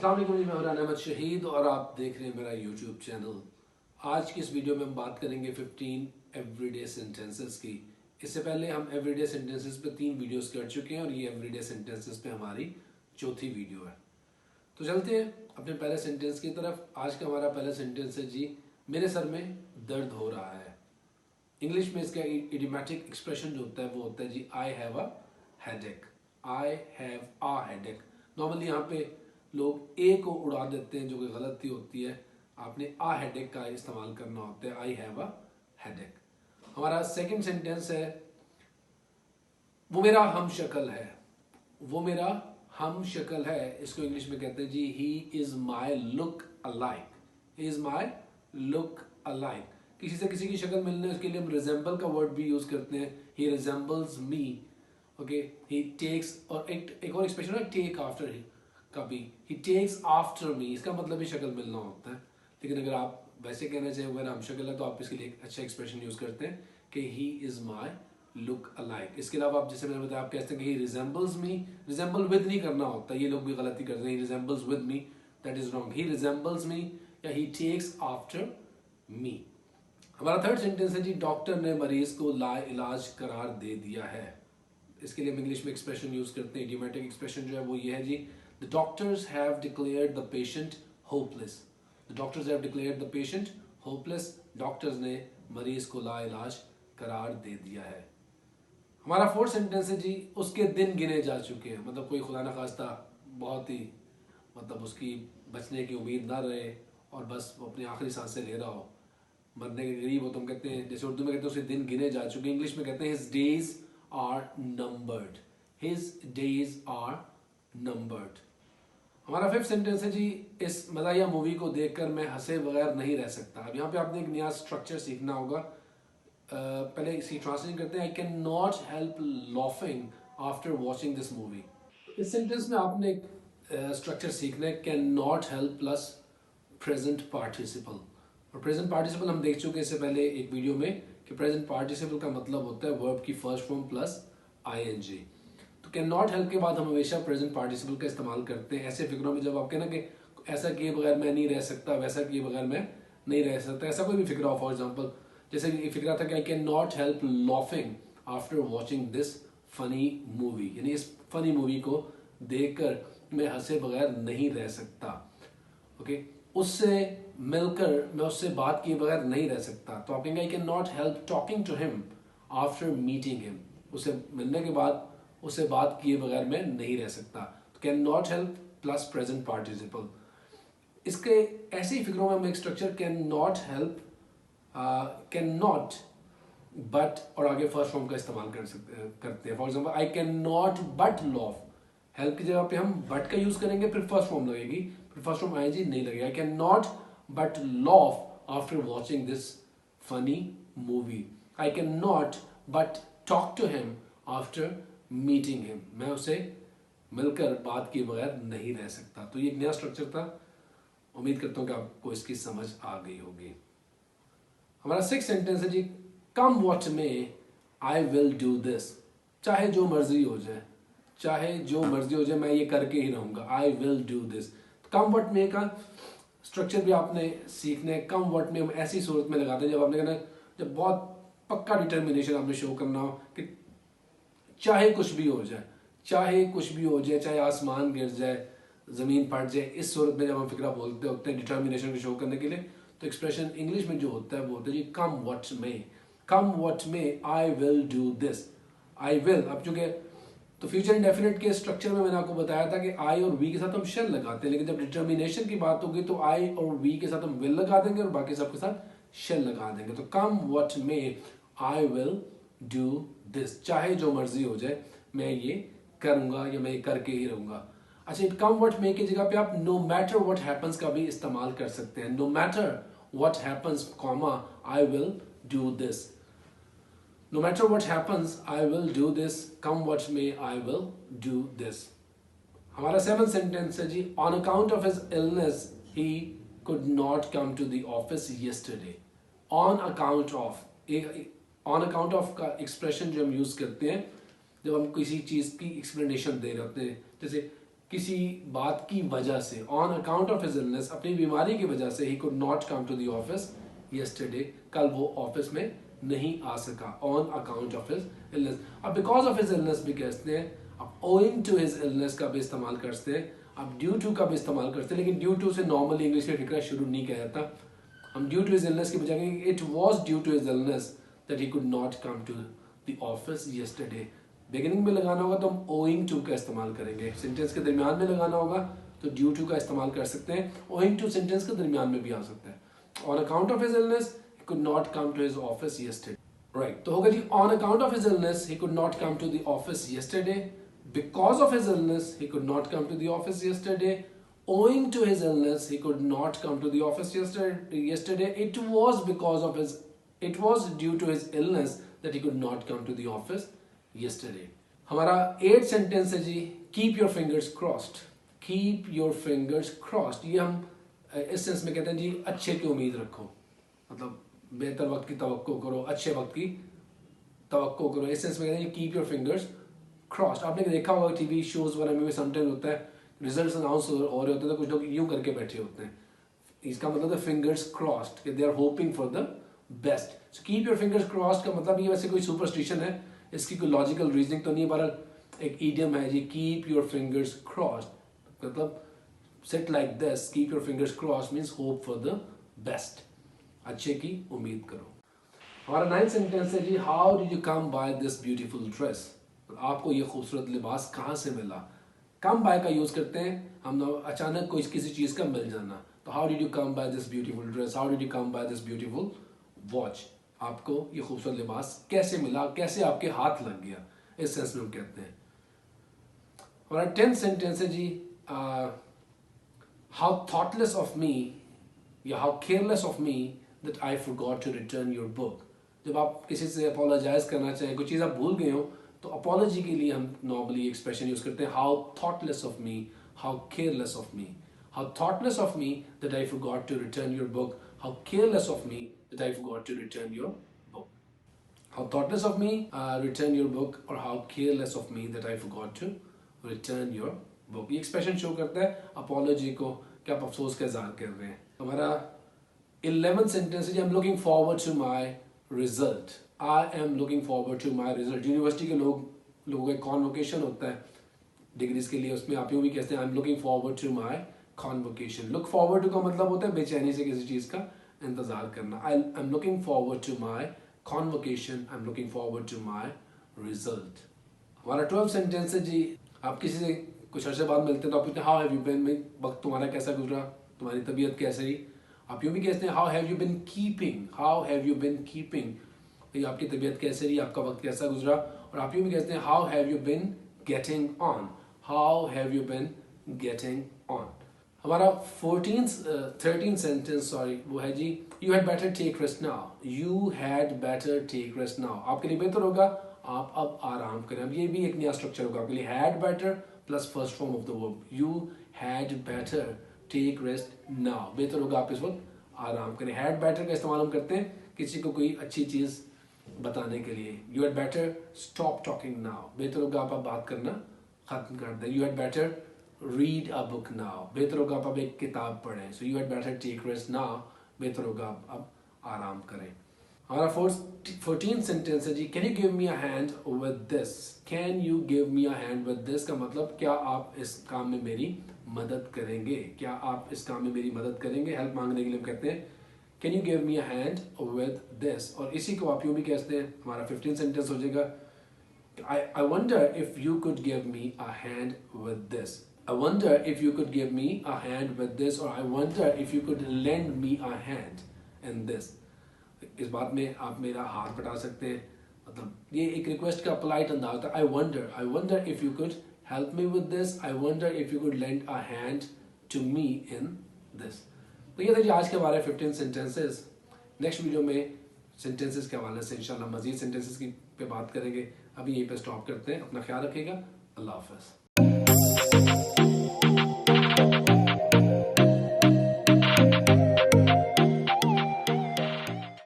अस्सलाम वालेकुम, मैं हुरैन अहमद शहीद और आप देख रहे हैं मेरा यूट्यूब चैनल। आज की इस वीडियो में हम बात करेंगे 15 एवरीडे सेंटेंसेस की। इससे पहले हम एवरीडे सेंटेंसेस पे 3 वीडियोस कर चुके हैं और ये एवरीडे सेंटेंसेस पे हमारी चौथी वीडियो है। तो चलते हैं अपने पहले सेंटेंस की तरफ। आज का हमारा पहला सेंटेंस है जी, मेरे सर में दर्द हो रहा है। इंग्लिश में इसका इडियोमैटिक एक्सप्रेशन जो होता है वो होता है जी, I have a headache. I have a headache. Normally यहाँ पे लोग ए को उड़ा देते हैं, जो कि गलती होती है। आपने आ हेडेक का इस्तेमाल करना होता है, आई हैव अ हेडेक। हमारा सेकंड सेंटेंस है, वो मेरा हम शक्ल है। वो मेरा हम शक्ल है, इसको इंग्लिश में कहते हैं जी, he is my lookalike. He is my lookalike. किसी से किसी की शक्ल मिलने उसके लिए हम रिजेंबल का वर्ड भी यूज करते हैं, he resembles me. Okay, he takes, और एक और एक्सप्रेशन है टेक आफ्टर ही का भी, ही टेक्स आफ्टर मी। इसका मतलब ही शक्ल मिलना होता है। लेकिन अगर आप वैसे कहना चाहें अगर हम शक्ल है तो आप इसके लिए एक अच्छा एक्सप्रेशन यूज करते हैं कि ही इज माई लुक अलाइक। इसके अलावा आप जैसे मैंने बताया, आप कहते हैं कि he resembles me. Resemble with नहीं करना होता, ये लोग भी गलती करते हैं, he resembles with me, that is wrong. He resembles me या ही टेक्स आफ्टर मी। हमारा थर्ड सेंटेंस है जी, डॉक्टर ने मरीज को लाइलाज करार दे दिया है। इसके लिए हम इंग्लिश में एक्सप्रेशन यूज करते हैं, इडियोमैटिक एक्सप्रेशन जो है वो ये है जी, the doctors have declared the patient hopeless. The doctors have declared the patient hopeless. Doctors ने मरीज को लाइलाज करार दे दिया है। हमारा फोर्थ सेंटेंस है जी, उसके दिन गिने जा चुके हैं। मतलब कोई खुदा न खास्ता बहुत ही मतलब उसकी बचने की उम्मीद ना रहे और बस वो अपनी आखिरी सांसें ले रहा हो, मरने के करीब हो, तो हम कहते हैं, जैसे उर्दू में कहते हैं उसके दिन गिने जा चुके हैं, इंग्लिश में कहते हैं his days are numbered. His days are numbered. हमारा फिफ्थ सेंटेंस है जी, इस मज़ाहिया मूवी को देखकर मैं हंसे बगैर नहीं रह सकता। अब यहाँ पे आपने एक नया स्ट्रक्चर सीखना होगा। पहले इसकी ट्रांसलेशन करते हैं, आई can not help laughing after watching this movie. इस सेंटेंस में आपने एक स्ट्रक्चर सीखना है, can not help plus present participle. और प्रेजेंट पार्टिसिपल हम देख चुके हैं इससे पहले एक वीडियो में कि प्रेजेंट पार्टिसिपल का मतलब होता है वर्ब की फर्स्ट फॉर्म प्लस आईएनजी। तो कैन नॉट हेल्प के बाद हम हमेशा प्रेजेंट पार्टिसिपल का इस्तेमाल करते हैं ऐसे फिक्रों में, जब आप कहना कि ऐसा किए बगैर मैं नहीं रह सकता, वैसा किए बगैर मैं नहीं रह सकता, ऐसा कोई भी फिक्रा हो। फॉर एग्जाम्पल जैसे ये फिक्रा था कि आई can not help laughing after watching this funny movie, यानी इस फनी मूवी को देखकर मैं हंसे बगैर नहीं रह सकता। ओके, उससे मिलकर मैं उससे बात किए बगैर नहीं रह सकता। तो आप कहेंगे I can not help talking to him after meeting him. उससे मिलने के बाद उससे बात किए बगैर मैं नहीं रह सकता। तो can not help plus present participle. इसके ऐसे ही फिक्रों में हम एक structure can not help, can not, but और आगे फर्स्ट फॉर्म का इस्तेमाल करते हैं। For example I can not but loaf. Help की जगह पे हम बट का यूज करेंगे, फिर फर्स्ट फॉर्म लगेगी, फिर फर्स्ट फॉर्म आईएनजी नहीं लगेगा। I can not but laugh after watching this funny movie. I can not but talk to him after meeting him. मैं उसे मिलकर बात किए बगैर नहीं रह सकता। तो ये एक नया स्ट्रक्चर था, उम्मीद करता हूँ कि आपको इसकी समझ आ गई होगी। हमारा सिक्स सेंटेंस है जी, कम व्हाट में आई विल डू दिस। चाहे जो मर्जी हो जाए, चाहे जो मर्जी हो जाए, मैं ये करके ही रहूंगा, आई will do this. Come what में का स्ट्रक्चर भी आपने सीखना है। कम व्हाट में हम ऐसी सूरत में लगाते हैं जब आपने कहना, जब बहुत पक्का डिटर्मिनेशन आपने शो करना हो कि चाहे कुछ भी हो जाए, चाहे कुछ भी हो जाए, चाहे आसमान गिर जाए, जमीन फट जाए, इस सूरत में जब हम फिक्रा बोलते होते हैं डिटर्मिनेशन को शो करने के लिए, तो एक्सप्रेशन इंग्लिश में जो होता है वो होता है जी, कम व्हाट में। कम व्हाट में आई will do this. I will, अब चूंकि तो फ्यूचर इंडेफिनिट के स्ट्रक्चर में मैंने आपको बताया था कि आई और वी के साथ हम शेल लगाते हैं, लेकिन जब डिटर्मिनेशन की बात होगी तो आई और वी के साथ हम विल लगा देंगे और बाकी सबके साथ शेल लगा देंगे। तो कम व्हाट में आई विल डू दिस, चाहे जो मर्जी हो जाए मैं ये करूंगा या मैं ये करके ही रहूंगा। अच्छा, कम व्हाट में की जगह पे आप नो मैटर व्हाट हैपेंस का भी इस्तेमाल कर सकते हैं। No matter what happens, comma, I will do this. No matter what happens, I will do this. Come what may, I will do this. हमारा सेवन सेंटेंस है जी, on account of his illness, he could not come to the office yesterday. On account of, on account of का expression जो हम use करते हैं जब हम किसी चीज की एक्सप्लेनेशन दे रहे होते हैं, जैसे किसी बात की वजह से, on account of his illness, अपनी बीमारी की वजह से, he could not come to the office yesterday, कल वो ऑफिस में नहीं आ सका, on account of his illness. अब बिकॉज ऑफ हिज इलनेस भी कहते हैं, अब ओइंग टू हिज इलनेस का भी इस्तेमाल करते हैं, अब ड्यू टू का भी इस्तेमाल करते हैं, लेकिन ड्यू टू से नॉर्मली इंग्लिश में फिक्रा शुरू नहीं किया जाता। हम ड्यू टू हिज इलनेस की बजाय it was due to his illness that he could not come to the office yesterday. Beginning में लगाना होगा तो हम ओइंग टू का इस्तेमाल करेंगे, सेंटेंस के दरमियान में लगाना होगा तो ड्यू टू का इस्तेमाल कर सकते हैं, ओइंग टू सेंटेंस के दरमियान में भी आ सकता है। On account of his illness he could not come to his office yesterday, right. तो होगा जी on account of his illness he could not come to the office yesterday, because of his illness he could not come to the office yesterday, owing to his illness he could not come to the office yesterday, it was due to his illness that he could not come to the office yesterday। हमारा 8 sentence है जी, keep your fingers crossed, keep your fingers crossed. ये हम इस sense में कहते हैं जी अच्छे की उम्मीद रखो, मतलब बेहतर वक्त की तवक्को करो, अच्छे वक्त की तवक्को करो, इस सेंस में कहते हैं कीप योर फिंगर्स क्रॉस्ड। आपने देखा होगा टीवी शोज वगैरह में समटाइम्स होता है, रिजल्ट्स अनाउंस हो रहे होते हैं तो कुछ लोग यूं करके बैठे होते हैं, इसका मतलब है फिंगर्स क्रॉस्ड कि they are hoping for the best. So keep your fingers crossed का मतलब ये वैसे कोई सुपरस्टिशन है, इसकी कोई लॉजिकल रीजनिंग तो नहीं है, बहरहाल एक ईडियम है जी, कीप योर फिंगर्स क्रॉस्ड मतलब sit like this, keep your fingers crossed means hope for the best, अच्छे की उम्मीद करो। हमारा 9th सेंटेंस है जी, how did you come by this beautiful dress, आपको ये खूबसूरत लिबास कहाँ से मिला। कम बाय का यूज करते हैं हम अचानक कोई किसी चीज का मिल जाना, तो how did you come by this beautiful dress, how did you come by this beautiful watch, आपको ये खूबसूरत लिबास कैसे मिला, कैसे आपके हाथ लग गया, इस सेंस में हम कहते हैं। हमारा 10th सेंटेंस है जी, हाउ थॉटलेस ऑफ मी या how careless of me that I forgot to return your book. जब आप किसी से अपोलोजाइज करना चाहें, कोई चीज़ आप भूल गए हो, तो अपॉलॉजी के लिए हम नॉर्मली एक्सप्रेशन यूज करते हैं, how thoughtless of me, how careless of me, how thoughtless of me that I forgot to return your book, how careless of me that I forgot to return your book. How thoughtless of me return your book, और how careless of me that I forgot to return your book. ये expression show करता है apology को कि आप अफसोस का इजहार कर रहे हैं। हमारा 11th सेंटेंस है, I am looking forward to my result, I am looking forward to my result. University के लोगों का कॉन्वोकेशन होता है डिग्रीज के लिए, उसमें आप यूँ भी कहते हैं I am looking forward to my convocation. Look forward to का मतलब होता है बेचैनी से किसी चीज़ का इंतजार करना। I am looking forward to my convocation, I am looking forward to my result. हमारा 12th सेंटेंस है जी, आप किसी से कुछ अर्से बाद मिलते हैं तो आप कहते हैं हाउ हैव यू बीन, वक्त तुम्हारा कैसा गुजरा, तुम्हारी तबीयत कैसे रही। आप यूँ भी कहते हैं how have you been keeping, how have you been keeping, आपकी तबीयत कैसे रही, आपका वक्त कैसा गुजरा। और आप यूँ भी कहते हैं how have you been getting on, how have you been getting on. हमारा 13th सेंटेंस वो है जी, you had better take rest now, you had better take rest now, आपके लिए बेहतर होगा आप अब आराम करें। अब ये भी एक नया स्ट्रक्चर होगा आपके लिए, had better plus first form of the verb, you had better take rest now, बेहतर होगा आप इस वक्त आराम करें। हैड बेटर का इस्तेमाल हम करते हैं किसी को कोई अच्छी चीज़ बताने के लिए। You had better stop talking now, बेहतर होगा आप बात करना खत्म कर दें। You had better read a book now, बेहतर होगा आप एक किताब पढ़ें। So you had better take rest now, बेहतर होगा आप अब आराम करें। हमारा 14th सेंटेंस है जी, can you give me a hand with this, can you give me a hand with this का मतलब क्या आप इस काम में मेरी मदद करेंगे, क्या आप इस काम में मेरी मदद करेंगे। हेल्प मांगने के लिए हम कहते हैं can you give me a hand with this, और इसी को आप यूँ भी कहते हैं। हमारा 15th सेंटेंस हो जाएगा, I wonder if you could give me a hand with this, I wonder if you could give me a hand with this, or I wonder if you could lend me a hand in this। इस बात में आप मेरा हाथ बटा सकते हैं, मतलब ये एक रिक्वेस्ट का पोलाइट अंदाज होता है। I wonder if you could help me with this, I wonder if you could lend a hand to me in this। तो ये था जी आज के हमारे 15 सेंटेंसेस। नेक्स्ट वीडियो में सेंटेंसेस के हवाले से इंशाल्लाह मजीद सेंटेंसेस की पे बात करेंगे। अभी यहीं पे स्टॉप करते हैं, अपना ख्याल रखिएगा, अल्लाह हाफ़िज़।